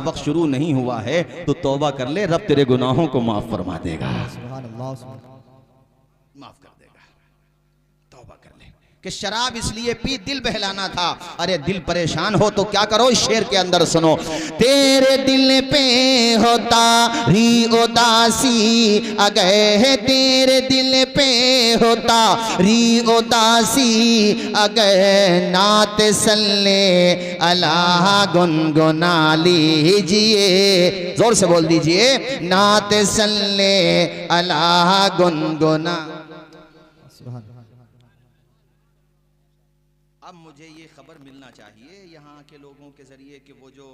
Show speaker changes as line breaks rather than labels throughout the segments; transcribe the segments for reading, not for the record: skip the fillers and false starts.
वक्त शुरू नहीं हुआ है तो तौबा कर ले, रब तेरे गुनाहों को माफ फरमा देगा, माफ कर देगा। तौबा कर ले कि शराब इसलिए पी दिल बहलाना था। अरे दिल परेशान हो तो क्या करो, इस शेर के अंदर सुनो, तेरे दिल पे होता री उदासी अगर, तेरे दिल पे होता री उदासी अगर, नात सल्ले अल्लाह गुनगुना लीजिए, जोर से बोल दीजिए, नात सल्ले अल्लाह गुनगुना। अब मुझे ये खबर मिलना चाहिए यहाँ के लोगों के जरिए कि वो जो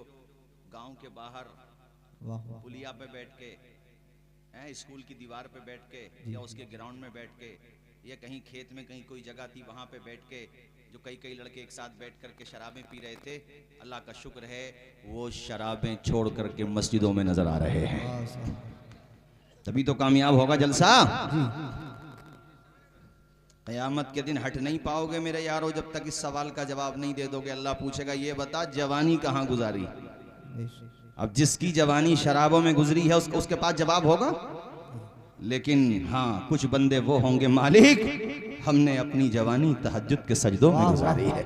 गांव के बाहर पुलिया पे बैठ के, स्कूल की दीवार पे बैठ के, या उसके ग्राउंड में बैठ के, या कहीं खेत में कहीं कोई जगह थी वहां पे बैठ के, जो कई लड़के एक साथ बैठ करके शराबें पी रहे थे, अल्लाह का शुक्र है वो शराबें छोड़ करके मस्जिदों में नजर आ रहे हैं। तभी तो कामयाब होगा जलसा। क़यामत के दिन हट नहीं पाओगे मेरे यारो जब तक इस सवाल का जवाब नहीं दे दोगे। अल्लाह पूछेगा ये बता जवानी कहाँ गुजारी। अब जिसकी जवानी शराबों में गुजरी है उसके पास जवाब होगा। लेकिन हाँ, कुछ बंदे वो होंगे, मालिक हमने अपनी जवानी तहज्जुद के सजदों में गुजारी है।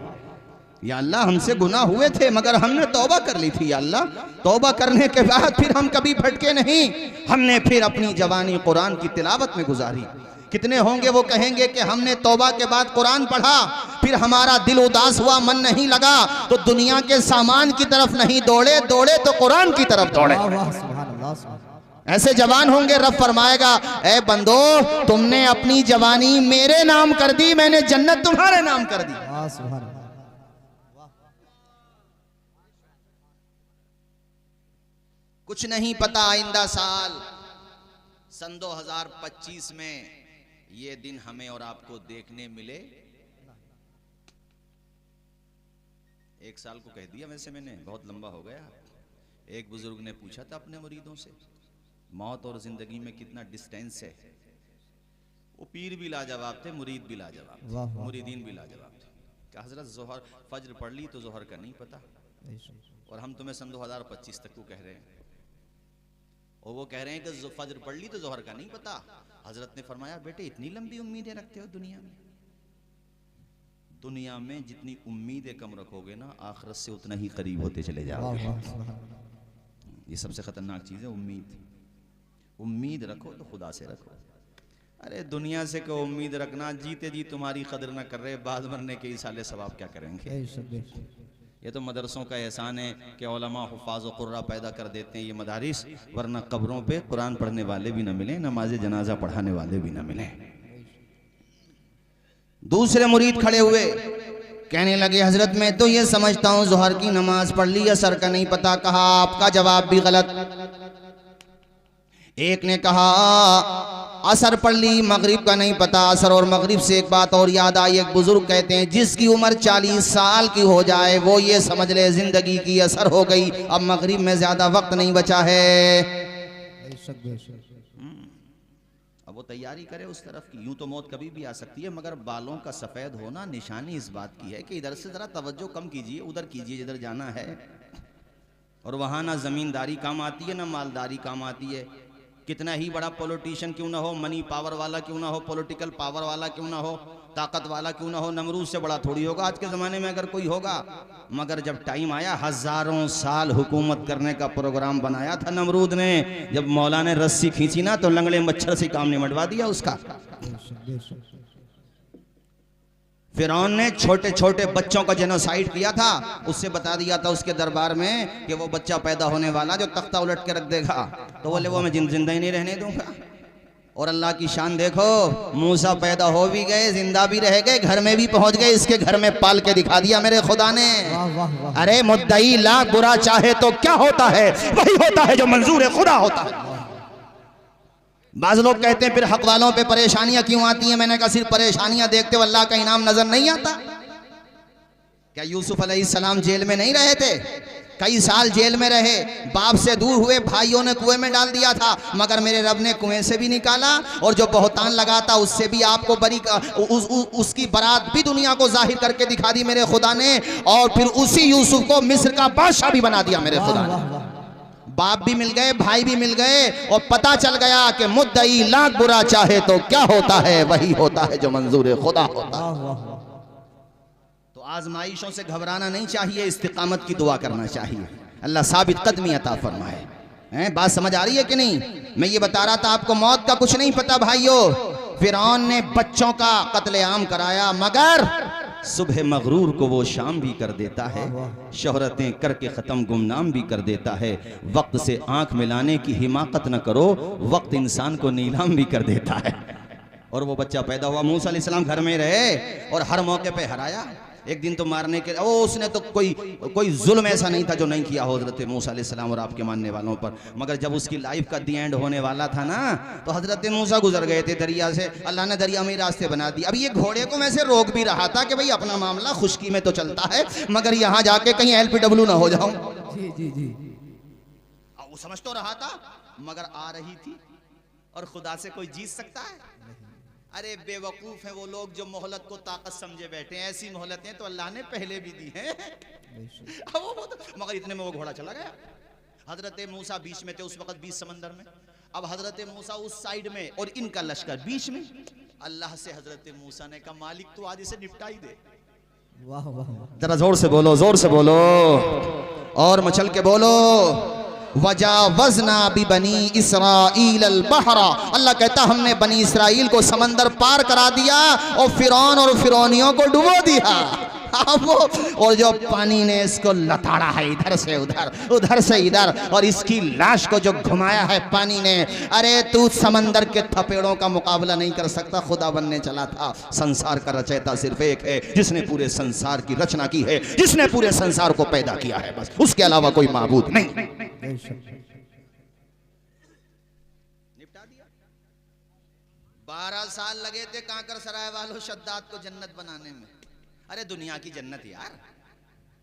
या अल्लाह हमसे गुनाह हुए थे मगर हमने तौबा कर ली थी। या अल्लाह तौबा करने के बाद फिर हम कभी भटके नहीं, हमने फिर अपनी जवानी कुरान की तिलावत में गुजारी। कितने होंगे वो कहेंगे कि हमने तौबा के बाद कुरान पढ़ा, फिर हमारा दिल उदास हुआ, मन नहीं लगा, तो दुनिया के सामान की तरफ नहीं दौड़े, दौड़े तो कुरान की तरफ दौड़े। ऐसे जवान होंगे, रब फरमाएगा ए बंदो तुमने अपनी जवानी मेरे नाम कर दी, मैंने जन्नत तुम्हारे नाम कर दी। कुछ नहीं पता आइंदा साल सन 2025 में ये दिन हमें और आपको देखने मिले। एक साल को कह दिया वैसे मैंने, बहुत लंबा हो गया। एक बुजुर्ग ने पूछा था अपने मुरीदों से मौत और जिंदगी में कितना डिस्टेंस है। वो पीर भी लाजवाब थे, मुरीद भी लाजवाब थे, मुरीदीन भी लाजवाब थे। कि हजरत जोहर फज्र पढ़ ली तो जोहर का नहीं पता, और हम तुम्हें सन 2025 तक को कह रहे हैं, और वो कह रहे हैं कि फज्र पढ़ ली तो जोहर का नहीं पता। हजरत ने फरमाया बेटे इतनी लंबी उम्मीदें रखते हो दुनिया में? दुनिया में जितनी उम्मीदें कम रखोगे ना, आखिरत से उतना ही करीब होते चले जाओगे। ये सबसे खतरनाक चीज है उम्मीद। उम्मीद रखो तो खुदा से रखो। अरे दुनिया से को उम्मीद रखना, जीते जी तुम्हारी कदर ना कर रहे, बाद मरने के इसाले सवाब क्या करेंगे। ये तो मदरसों का एहसान है कि उलमा हुफ़ाज़ व क़ुर्रा पैदा कर देते हैं ये मदारिस, वरना कब्रों पे कुरान पढ़ने वाले भी ना मिले, नमाज जनाजा पढ़ाने वाले भी ना मिले। दूसरे मुरीद खड़े हुए, कहने लगे हजरत मैं तो ये समझता हूँ ज़ोहर की नमाज पढ़ ली, असर का नहीं पता। कहा आपका जवाब भी गलत। एक ने कहा असर पढ़ ली, मगरिब का नहीं पता। असर और मगरिब से एक बात और याद आई, एक बुजुर्ग कहते हैं जिसकी उम्र 40 साल की हो जाए वो ये समझ ले जिंदगी की असर हो गई, अब मगरिब में ज्यादा वक्त नहीं बचा है। अब वो तैयारी करे उस तरफ की। यूं तो मौत कभी भी आ सकती है, मगर बालों का सफेद होना निशानी इस बात की है कि इधर से जरा तवज्जो कम कीजिए, उधर कीजिए जिधर जाना है। और वहां ना जमींदारी काम आती है ना मालदारी काम आती है। कितना ही बड़ा पॉलिटिशियन क्यों ना हो, मनी पावर वाला क्यों ना हो, पॉलिटिकल पावर वाला क्यों ना हो, ताकत वाला क्यों ना हो, नमरूद से बड़ा थोड़ी होगा आज के ज़माने में अगर कोई होगा। मगर जब टाइम आया, हज़ारों साल हुकूमत करने का प्रोग्राम बनाया था नमरूद ने, जब मौला ने रस्सी खींची ना तो लंगड़े मच्छर से काम निमटवा दिया उसका। फिरौन ने छोटे छोटे बच्चों का जेनोसाइड किया था, उससे बता दिया था उसके दरबार में कि वो बच्चा पैदा होने वाला जो तख्ता उलट के रख देगा, तो बोले वो मैं जिंदा ही नहीं रहने दूंगा। और अल्लाह की शान देखो, मूसा पैदा हो भी गए, जिंदा भी रह गए, घर में भी पहुंच गए, इसके घर में पाल के दिखा दिया मेरे खुदा ने। अरे मुद्दई लाख बुरा चाहे तो क्या होता है, वही होता है जो मंजूर खुदा होता है। बाज़ लोग कहते हैं फिर हक वालों पे परेशानियां क्यों आती हैं? मैंने कहा सिर्फ परेशानियां देखते हो अल्लाह का इनाम नजर नहीं आता? क्या यूसुफ अलैहिस्सलाम जेल में नहीं रहे थे? कई साल जेल में रहे, बाप से दूर हुए, भाइयों ने कुएं में डाल दिया था, मगर मेरे रब ने कुएं से भी निकाला, और जो बहुतान लगा था उससे भी आपको बरी उसकी बारात भी दुनिया को जाहिर करके दिखा दी मेरे खुदा ने, और फिर उसी यूसुफ को मिस्र का बादशाह भी बना दिया मेरे खुदा ने। बाप भी मिल गए, भाई भी मिल गए, और पता चल गया कि मुद्दई लाख बुरा चाहे तो क्या होता है, वही होता है जो मंजूर खुदा होता है। तो आजमाइशों से घबराना नहीं चाहिए, इस्तिकामत की दुआ करना चाहिए। अल्लाह साबित कदमी अता फरमाए। हैं, बात समझ आ रही है कि नहीं? मैं ये बता रहा था आपको, मौत का कुछ नहीं पता भाइयों। फिरौन ने बच्चों का कत्लेआम कराया, मगर सुबह मगरूर को वो शाम भी कर देता है, शोहरतें करके ख़त्म गुमनाम भी कर देता है। वक्त से आंख मिलाने की हिमाकत न करो, वक्त इंसान को नीलाम भी कर देता है। और वो बच्चा पैदा हुआ, मूसा अलैहिस्सलाम घर में रहे और हर मौके पे हराया। एक दिन तो मारने के उसने तो कोई जुल्म ऐसा नहीं था जो नहीं किया हज़रत मूसा अलैहिस्सलाम और आपके मानने वालों पर। मगर जब उसकी लाइफ का दी एंड होने वाला था ना, तो हज़रत मूसा गुजर गए थे दरिया से, अल्लाह ने दरिया में ही रास्ते बना दिए। अब ये घोड़े को वैसे रोक भी रहा था कि भाई अपना मामला खुश्की में तो चलता है, मगर यहाँ जाके कहीं LPW ना हो जाऊं।
जी जी जी,
वो समझ तो रहा था, मगर आ रही थी। और खुदा से कोई जीत सकता है? अरे बेवकूफ है वो लोग जो मोहलत को ताकत समझे बैठे हैं। ऐसी मोहलतें तो अल्लाह ने पहले भी दी हैं। मगर इतने में वो घोड़ा चला गया। हजरत मूसा बीच में थे उस वक्त, बीच समंदर में। अब हजरत मूसा उस साइड में और इनका लश्कर बीच में। अल्लाह से हजरत मूसा ने कहा, मालिक तू आज इसे निपटा ही दे।
वाह वाह,
जरा जोर से बोलो, जोर से बोलो और मचल के बोलो। वजावजना भी बनी इसराइल अल बहरा, अल्लाह कहता हमने बनी इसराइल को समंदर पार करा दिया और फिरौन और फिरौनियों को डुबो दिया। और जो पानी ने इसको लताड़ा है इधर से उधर, उधर से इधर, और इसकी लाश को जो घुमाया है पानी ने, अरे तू समंदर के थपेड़ों का मुकाबला नहीं कर सकता। खुदा बनने चला था। संसार का रचयिता सिर्फ एक है, जिसने पूरे संसार की रचना की है, जिसने पूरे संसार को पैदा किया है, बस उसके अलावा कोई माबूद नहीं। निपटा दिया। 12 साल लगे थे कांकर सराय वालों शद्दाद को जन्नत बनाने में। अरे दुनिया की जन्नत यार,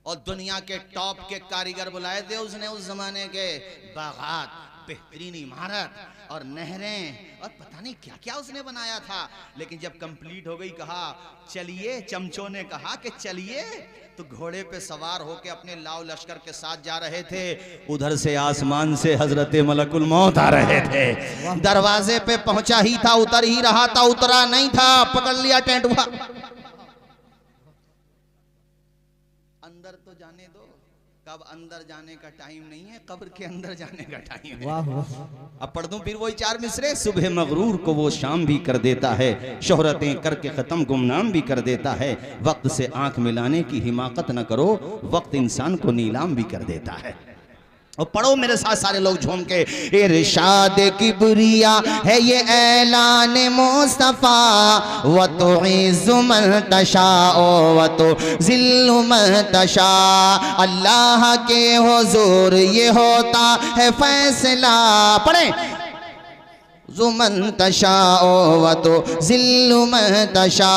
और दुनिया के टॉप के कारीगर बुलाए थे उसने। उस जमाने के बागात, बेहतरीन इमारत और नहरें और पता नहीं क्या क्या उसने बनाया था। लेकिन जब कंप्लीट हो गई, कहा चलिए, चमचों ने कहा कि चलिए, तो घोड़े पे सवार होके अपने लाव लश्कर के साथ जा रहे थे। उधर से आसमान से हजरत मलकुल मौत आ रहे थे। दरवाजे पे पहुंचा ही था, उतर ही रहा था, उतरा नहीं था, पकड़ लिया टेंट हुआ। अंदर तो जाने दो, कब अंदर जाने का टाइम नहीं है, कब्र के अंदर जाने का टाइम है।
वाह वाह,
अब पढ़ दूं फिर वही 4 मिसरे। सुबह मगरूर को वो शाम भी कर देता है, शोहरतें करके ख़त्म गुमनाम भी कर देता है। वक्त से आंख मिलाने की हिमाकत न करो, वक्त इंसान को नीलाम भी कर देता है। और पढ़ो मेरे साथ सारे लोग झूम के। इरशाद किबरिया है ये ऐलान मुस्तफ़ा, व तो इज़्ज़ु मन तशा व तो ज़िल्लु मन तशा। अल्लाह के हुज़ूर ये होता है फैसला। पढ़े, जुमन तशा व तो ज़िल्लु मन तशा।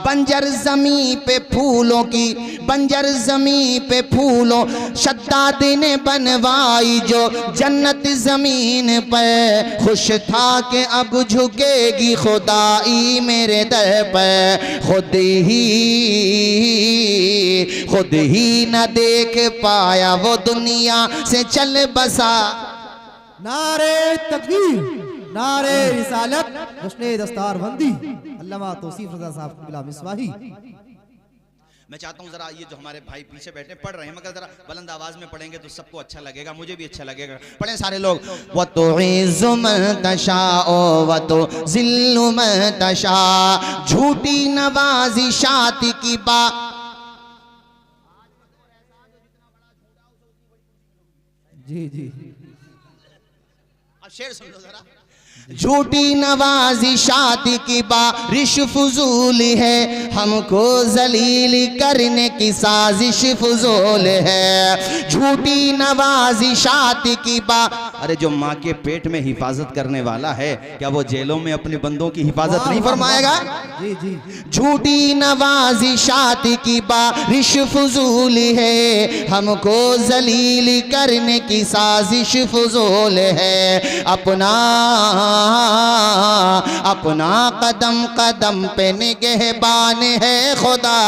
बंजर ज़मीं पे फूलों की, बंजर ज़मीं पे फूलों शद्दाद ने बनवाई जो जन्नत ज़मीन पर। खुश था कि अब झुकेगी खुदाई मेरे दर पर। खुद ही न देख पाया वो दुनिया से चल बसा।
नारे तकबीर, नारे रिसालत, जश्न दस्तारबंदी। अल्लामा तौसीफ रज़ा साहब की बिला मिसवाही।
मैं चाहता हूँ जरा ये जो हमारे भाई पीछे बैठे पढ़ रहे हैं, मगर जरा बुलंद आवाज में पढ़ेंगे तो सबको अच्छा लगेगा, मुझे भी अच्छा लगेगा। पढ़ें सारे लोग। व तो इज़्ज़ु मन तशा व तो ज़िल्लु मन तशा। झूठी नवाज़िशात की बात।
जी जी,
अब शेर सुन लो जरा।
झूठी नवाज़िशात की बारिश फजूल है, हमको जलील करने की साजिश फजूल है। झूठी नवाज़िशात की
अरे जो माँ के पेट में हिफाजत करने वाला है, क्या वो जेलों में अपने बंदों की हिफाजत नहीं फरमाएगा?
जी जी।
झूठी नवाज़िशात की बारिश फजूल है, हमको जलील करने की साजिश फजूल है। अपना कदम कदम पे निगहबान है खुदा।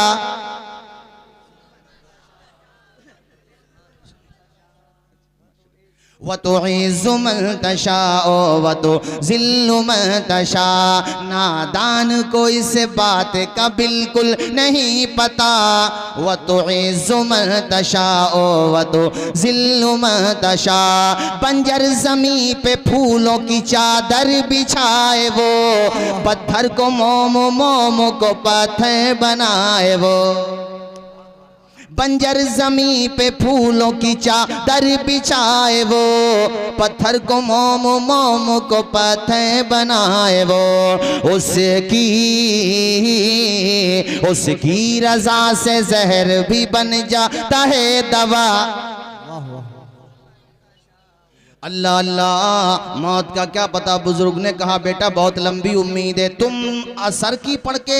व तुइज़्ज़ु मन तशाओ व तुज़िल्लु मन तशा। नादान को इस बात का बिल्कुल नहीं पता। व तुइज़्ज़ु मन तशाओ व तुज़िल्लु मन तशा। बंजर ज़मीं पे फूलों की चादर बिछाए वो, पत्थर को मोम, मोम को पत्थर बनाए वो। बंजर जमीन पे फूलों की चादर बिछाए वो, पत्थर को मोम, मोम को पत्थर बनाए वो। उसकी रजा से जहर भी बन जाता है दवा। अल्लाह अल्लाह, मौत का क्या पता। बुजुर्ग ने कहा बेटा बहुत लंबी उम्मीद है, तुम असर की पढ़ के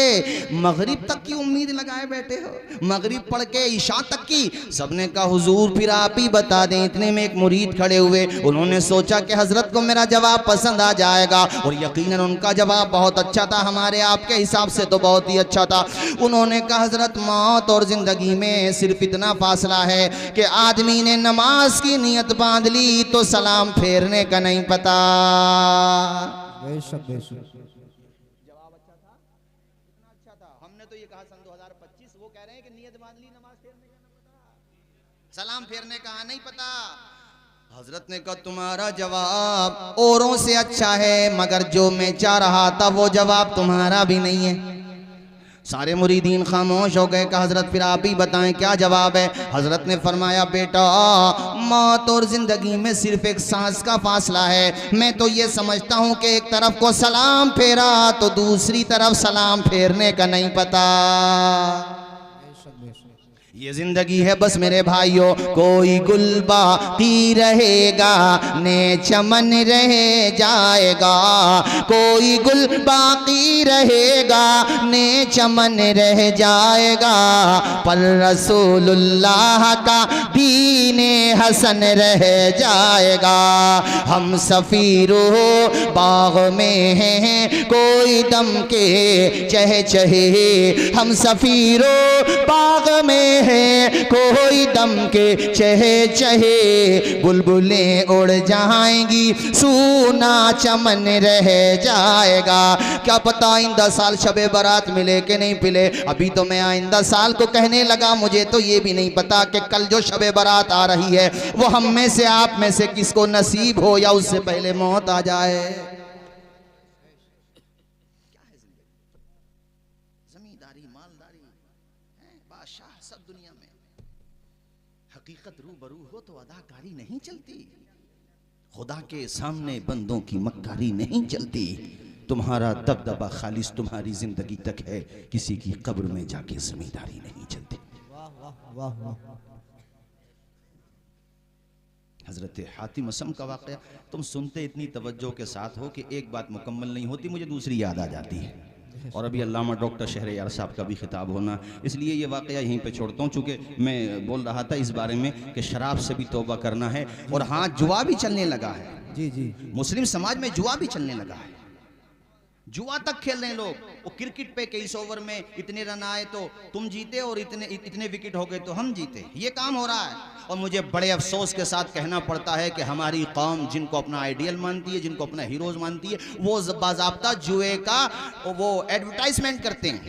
मगरिब तक की उम्मीद लगाए बैठे हो, मगरिब पढ़ के ईशा तक की। सबने कहा हुजूर फिर आप ही बता दें। इतने में एक मुरीद खड़े हुए, उन्होंने सोचा कि हजरत को मेरा जवाब पसंद आ जाएगा, और यकीनन उनका जवाब बहुत अच्छा था, हमारे आपके हिसाब से तो बहुत ही अच्छा था। उन्होंने कहा हजरत मौत और जिंदगी में सिर्फ इतना फासला है कि आदमी ने नमाज की नियत बांध ली तो सलाम फेरने का नहीं पता।
बेशक बेशक।
जवाब अच्छा था, कितना अच्छा था। हमने तो ये कहा सन 2025, वो कह रहे हैं कि नियत बांध ली, नमाज फेरने का नहीं पता, सलाम फेरने का नहीं पता। हजरत ने कहा तुम्हारा जवाब औरों से अच्छा है, मगर जो मैं चाह रहा था वो जवाब तुम्हारा भी नहीं है। सारे मुरीदीन खामोश हो गए। कहा हजरत फिर आप ही बताएं क्या जवाब है। हजरत ने फरमाया बेटा मौत और जिंदगी में सिर्फ एक सांस का फासला है। मैं तो ये समझता हूँ कि एक तरफ को सलाम फेरा तो दूसरी तरफ सलाम फेरने का नहीं पता। ये जिंदगी है बस मेरे भाइयों, कोई गुल बाकी रहेगा ने चमन रह जाएगा, कोई गुल बाकी रहेगा ने चमन रह जाएगा, पर रसूलुल्लाह का दीने हसन रह जाएगा। हम सफीरो बाग में हैं कोई दम के चह चहे, हम सफीरो बाग में है कोई दम के चहे चहे, बुलबुलें उड़ जाएंगी सूना चमन रह जाएगा। क्या पता आइंदा साल शबे बारात मिले कि नहीं मिले। अभी तो मैं आइंदा साल को कहने लगा, मुझे तो ये भी नहीं पता कि कल जो शबे बारात आ रही है वो हम में से आप में से किसको नसीब हो या उससे पहले मौत आ जाए। जमींदारी मालदारी बादशाह सब दुनिया में, हकीकत रूबरू हो तो अदाकारी नहीं चलती, खुदा के सामने बंदों की मक्कारी नहीं चलती। तुम्हारा दबदबा खालिस तुम्हारी जिंदगी तक है, किसी की कब्र में जाके जमींदारी नहीं चलती।
वाह वाह।
हजरत हातिम असम का वाक़या तुम सुनते इतनी तवज्जो के साथ हो कि एक बात मुकम्मल नहीं होती, मुझे दूसरी याद आ जाती है। और अभी अल्लामा डॉक्टर शहरयार साहब का भी खिताब होना, इसलिए ये वाक़या यहीं पे छोड़ता हूँ, चूँकि मैं बोल रहा था इस बारे में कि शराब से भी तौबा करना है। और हाँ, जुआ भी चलने लगा है।
जी जी।
मुस्लिम समाज में जुआ भी चलने लगा है, जुआ तक खेल रहे हैं लोग। वो क्रिकेट पे 21 ओवर में इतने रन आए तो तुम जीते और इतने विकेट हो गए तो हम जीते, ये काम हो रहा है। और मुझे बड़े अफसोस के साथ कहना पड़ता है कि हमारी कौम जिनको अपना आइडियल मानती है, जिनको अपना हीरोज मानती है, वो बाज़ाब्ता जुए का वो एडवर्टाइजमेंट करते हैं,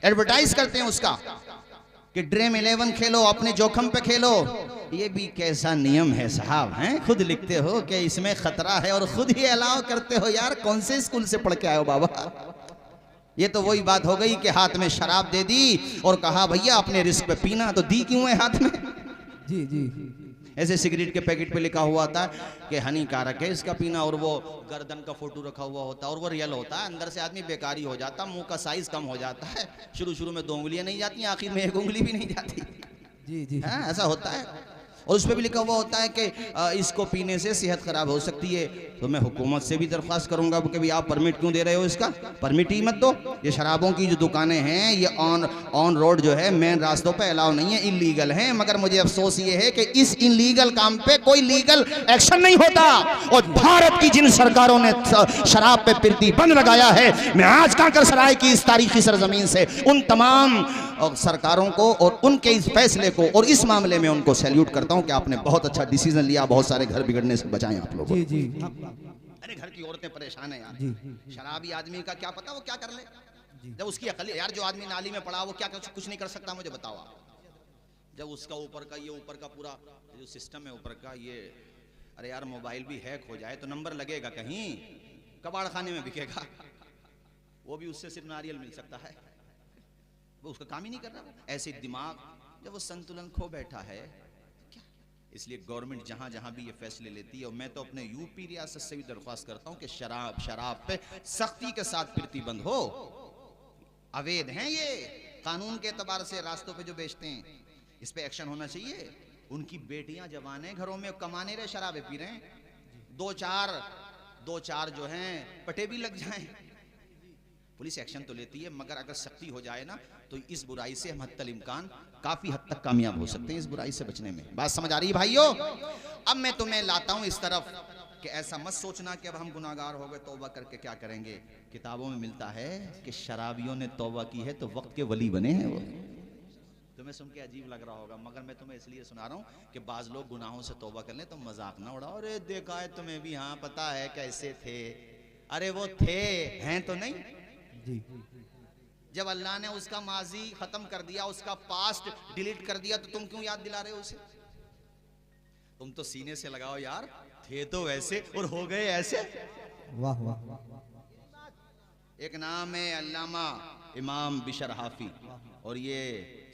एडवर्टाइज करते हैं उसका कि ड्रीम 11 खेलो, अपने जोखम पे खेलो। ये भी कैसा नियम है साहब, हैं? खुद लिखते हो कि इसमें खतरा है और खुद ही अलाउ करते हो। यार कौन से स्कूल से पढ़ के आए हो बाबा? ये तो वही बात हो गई कि हाथ में शराब दे दी और कहा भैया अपने रिस्क पे पीना, तो दी क्यों है हाथ में?
जी जी।
ऐसे सिगरेट के पैकेट पे लिखा हुआ था कि हानिकारक है इसका पीना, और वो गर्दन का फोटो रखा हुआ होता है और वो रियल होता है। अंदर से आदमी बेकारी हो जाता, मुंह का साइज कम हो जाता है, शुरू में 2 उंगलियां नहीं जाती, आखिर में 1 उंगली भी नहीं जाती।
जी जी।
हाँ, ऐसा होता है। और उस पर भी लिखा हुआ होता है कि इसको पीने से सेहत खराब हो सकती है। तो मैं हुकूमत से भी दरख्वास्त करूंगा कि भाई आप परमिट क्यों दे रहे हो, इसका परमिट ही मत दो। ये शराबों की जो दुकानें हैं ये ऑन रोड जो है मेन रास्तों पे अलाउ नहीं है, इलीगल हैं। मगर मुझे अफसोस ये है कि इस इलीगल काम पे कोई लीगल एक्शन नहीं होता। और भारत की जिन सरकारों ने शराब पे प्रतिबंध लगाया है, मैं आज कांकर सराय की इस तारीखी सरजमीन से उन तमाम
और सरकारों को और उनके इस फैसले को और इस मामले में उनको सैल्यूट करता हूं कि आपने बहुत अच्छा डिसीजन लिया, बहुत सारे घर बिगड़ने से बचाएं आप लोग।
जी जी
अरे घर की औरतें परेशान है यार,
जी
शराबी आदमी का क्या पता वो क्या कर ले, जब उसकी अकल यार, जो आदमी नाली में पड़ा वो क्या कुछ नहीं कर सकता, मुझे बताओ आप। जब उसका ऊपर का ये ऊपर का पूरा जो सिस्टम है ऊपर का ये, अरे यार मोबाइल भी हैक हो जाए तो नंबर लगेगा कहीं, कबाड़ खाने में बिकेगा, वो भी उससे सिर्फ नारियल मिल सकता है, वो उसका काम ही नहीं कर रहा। ऐसे दिमाग जब वो संतुलन खो बैठा है क्या, इसलिए गवर्नमेंट जहां जहां भी ये फैसले लेती है, और मैं तो अपने यूपी रियासत से भी दरख्वास्त करता हूं कि शराब पे सख्ती के साथ प्रतिबंध हो। अवैध हैं ये, कानून के एतबार से रास्तों पे जो बेचते हैं, इस पे एक्शन होना चाहिए। उनकी बेटियां जवान हैं, घरों में कमाने रहे, शराबे पी रहे हैं, दो चार जो हैं पटे भी लग जाएं, पुलिस एक्शन तो लेती है, मगर अगर सख्ती हो जाए ना तो इस बुराई से हम हत्तल इम्कान काफी हद तक कामयाब हो सकते हैं, इस बुराई से बचने में। बात समझ आ रही है भाइयों? अब मैं तुम्हें लाता हूं इस तरफ कि ऐसा मत सोचना कि अब हम गुनाहगार हो गए, तौबा करके क्या करेंगे। किताबों में मिलता है कि शराबियों ने तौबा की है तो वक्त के वली बने हैं वो। तुम्हें सुन के अजीब लग रहा होगा, मगर मैं तुम्हें इसलिए सुना रहा हूँ कि बाज लोग गुनाहों से तौबा कर लें तो मजाक ना उड़ाओ, अरे देखा है तुम्हें भी, हाँ पता है कैसे थे, अरे वो थे, हैं तो नहीं
जी।
जब अल्लाह ने उसका माजी खत्म कर दिया, उसका पास्ट डिलीट कर दिया, तो तुम क्यों याद दिला रहे हो उसे? तुम तो सीने से लगाओ यार, थे तो वैसे और हो गए ऐसे।
वाह वाह।
एक नाम है अल्लामा इमाम बिशर हाफी, और ये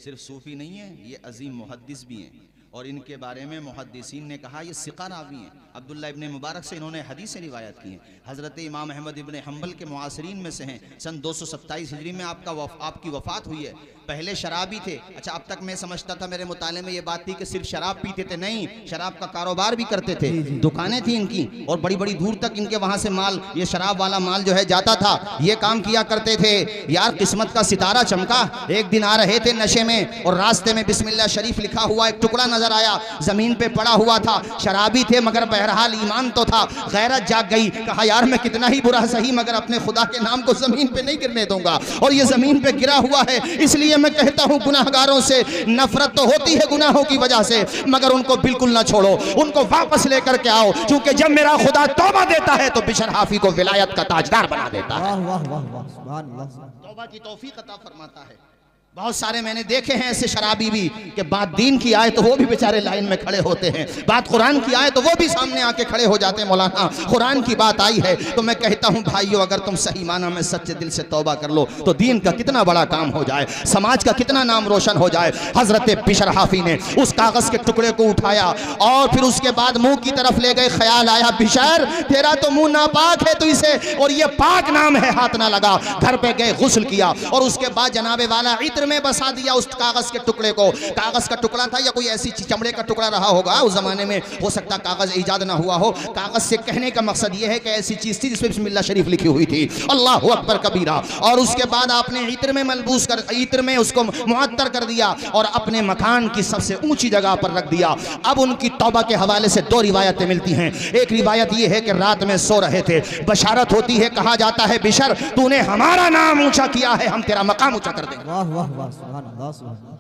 सिर्फ सूफी नहीं है, ये अजीम मुहद्दिस भी हैं, और इनके बारे में मुहद्दिसीन ने कहा ये सिका रावी हैं। अब्दुल्ला इब्ने मुबारक से इन्होंने हदीसें रिवायत की हैं। हज़रत इमाम अहमद इब्ने हम्बल के मुआसरीन में से हैं। सन 227 हिजरी में आपकी वफ़ात हुई है। पहले शराबी थे। अच्छा, अब तक मैं समझता था, मेरे मुताले में ये बात थी कि सिर्फ शराब पीते थे, नहीं, शराब का कारोबार भी करते थे, दुकानें थी इनकी, और बड़ी बड़ी दूर तक इनके वहाँ से माल, ये शराब वाला माल जो है जाता था, ये काम किया करते थे। यार किस्मत का सितारा चमका, एक दिन आ रहे थे नशे में और रास्ते में बिस्मिल्लाह शरीफ लिखा हुआ एक टुकड़ा नजर आया, जमीन पे पड़ा हुआ था। शराबी थे मगर बहरहाल ईमान तो था, गैरत जाग गई। कहा यार मैं कितना ही बुरा सही मगर अपने खुदा के नाम को जमीन पे नहीं गिरने दूंगा, और ये जमीन पे गिरा हुआ है। इसलिए मैं कहता हूं गुनाहगारों से नफरत तो होती है गुनाहों की वजह से, मगर उनको बिल्कुल ना छोड़ो, उनको वापस लेकर के आओ, क्योंकि जब मेरा खुदा तौबा देता है तो बिशर हाफी को विलायत का ताजदार बना देता है।
वाह वाह वाह वाह, सुभान अल्लाह।
तौबा की तौफीक अता फरमाता है। बहुत सारे मैंने देखे हैं ऐसे शराबी भी कि बात दीन की आए तो वो भी बेचारे लाइन में खड़े होते हैं, बात कुरान की आए तो वो भी सामने आके खड़े हो जाते हैं, मौलाना कुरान की बात आई है। तो मैं कहता हूं भाइयों, अगर तुम सही माना में सच्चे दिल से तौबा कर लो तो दीन का कितना बड़ा काम हो जाए, समाज का कितना नाम रोशन हो जाए। हजरत बिशर हाफी ने उस कागज के टुकड़े को उठाया और फिर उसके बाद मुंह की तरफ ले गए। ख्याल आया बिशर तेरा तो मुंह नापाक है, तो इसे, और ये पाक नाम है, हाथ ना लगा। घर पे गए, गुस्ल किया और उसके बाद जनाबे वाला इत्र में बसा दिया उस कागज के टुकड़े को। कागज का टुकड़ा था या कोई ऐसी चमड़े का टुकड़ा रहा होगा, उस जमाने में हो सकता कागज इजाद ना हुआ हो। कागज से कहने का मकसद यह है कि ऐसी चीज थी जिसमें बिस्मिल्लाह शरीफ लिखी हुई थी, अल्लाहु अकबर कबीरा। और उसके बाद आपने इत्र में मलबूस कर, इत्र में उसको मुअत्तर कर दिया और अपने मकान की सबसे ऊंची जगह पर रख दिया। अब उनकी तौबा के हवाले से दो रिवायतें मिलती हैं। एक रिवायत यह है कि रात में सो रहे थे, बशारत होती है, कहा जाता है बिशर तूने हमारा नाम ऊंचा किया है, हम तेरा मकाम ऊंचा कर देंगे।
वाह वाह वाह, सुभान अल्लाह सुभान अल्लाह।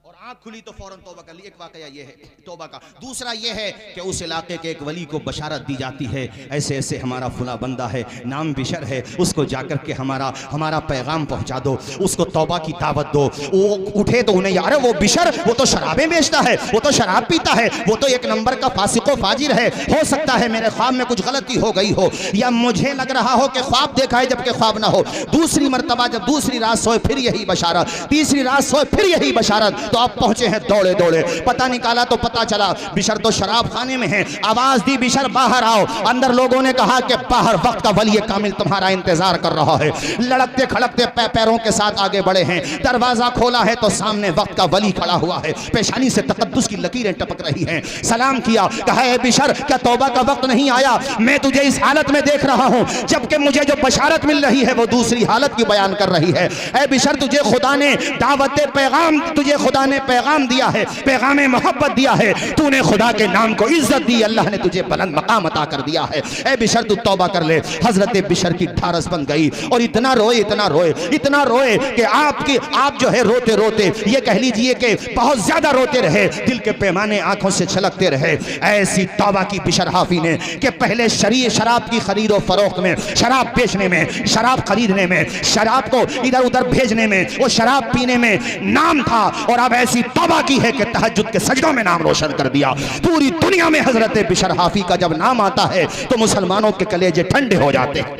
और आंख खुली तो फौरन तौबा कर ली। एक वाकया ये है तौबा का। दूसरा ये है कि उस इलाके के एक वली को बशारत दी जाती है, ऐसे ऐसे हमारा फुला बंदा है, नाम बिशर है, उसको जाकर के हमारा पैगाम पहुंचा दो, उसको तौबा की दावत दो। वो उठे तो उन्हें यार वो बिशर वो तो शराबें बेचता है, वो तो शराब पीता है, वो तो एक नंबर का फासिको फाजिर है। हो सकता है मेरे ख्वाब में कुछ गलती हो गई हो, या मुझे लग रहा हो कि ख्वाब देखा है जबकि ख्वाब ना हो। दूसरी मर्तबा जब दूसरी रात सोए फिर यही बशारत, तीसरी रात सोए फिर यही बशारत। तो आप पहुंचे हैं दौड़े दौड़े, पता निकाला तो पता चला बिशर तो शराब खाने में है। आवाज दी बिशर बाहर आओ। अंदर लोगों ने कहा कि बाहर वक्त का वली कामिल तुम्हारा इंतजार कर रहा है। लड़कते खड़कते पैरों के साथ आगे बढ़े हैं। दरवाजा खोला है तो सामने वक्त का वली खड़ा हुआ है, पेशानी से तकद्दुस की लकीरें टपक रही हैं। सलाम किया, कहा है बिशर क्या तौबा का वक्त नहीं आया? मैं तुझे इस हालत में देख रहा हूं जबकि मुझे जो बशारत मिल रही है वो दूसरी हालत की बयान कर रही है। ऐ बिशर तुझे खुदा ने दावत पैगाम, तुझे खुदा ने पैगाम दिया है, पैगाम मोहब्बत दिया है, तूने खुदा के नाम को इज्जत दी, अल्लाह ने तुझे बुलंद मकाम अता कर दिया है। ए बिशर तू तौबा कर ले। हजरत बिशर की ढारस बन गई और इतना रोए, इतना रोए, इतना रोए कि आप जो है रोते रोते ये कह लीजिए कि बहुत ज्यादा रोते रहे, दिल के पैमाने आंखों से छलकते रहे। ऐसी तौबा की बिशर हाफी ने कि पहले शराब की खरीद और फरोख्त में, शराब बेचने में, शराब खरीदने में, शराब को इधर उधर भेजने में, वो शराब पीने में नाम था, और अब ऐसी तौबा की है कि तहज्जुद के सजदों में नाम रोशन कर दिया। पूरी दुनिया में हजरत बिशर हाफी का जब नाम आता है तो मुसलमानों के कलेजे ठंडे हो जाते हैं।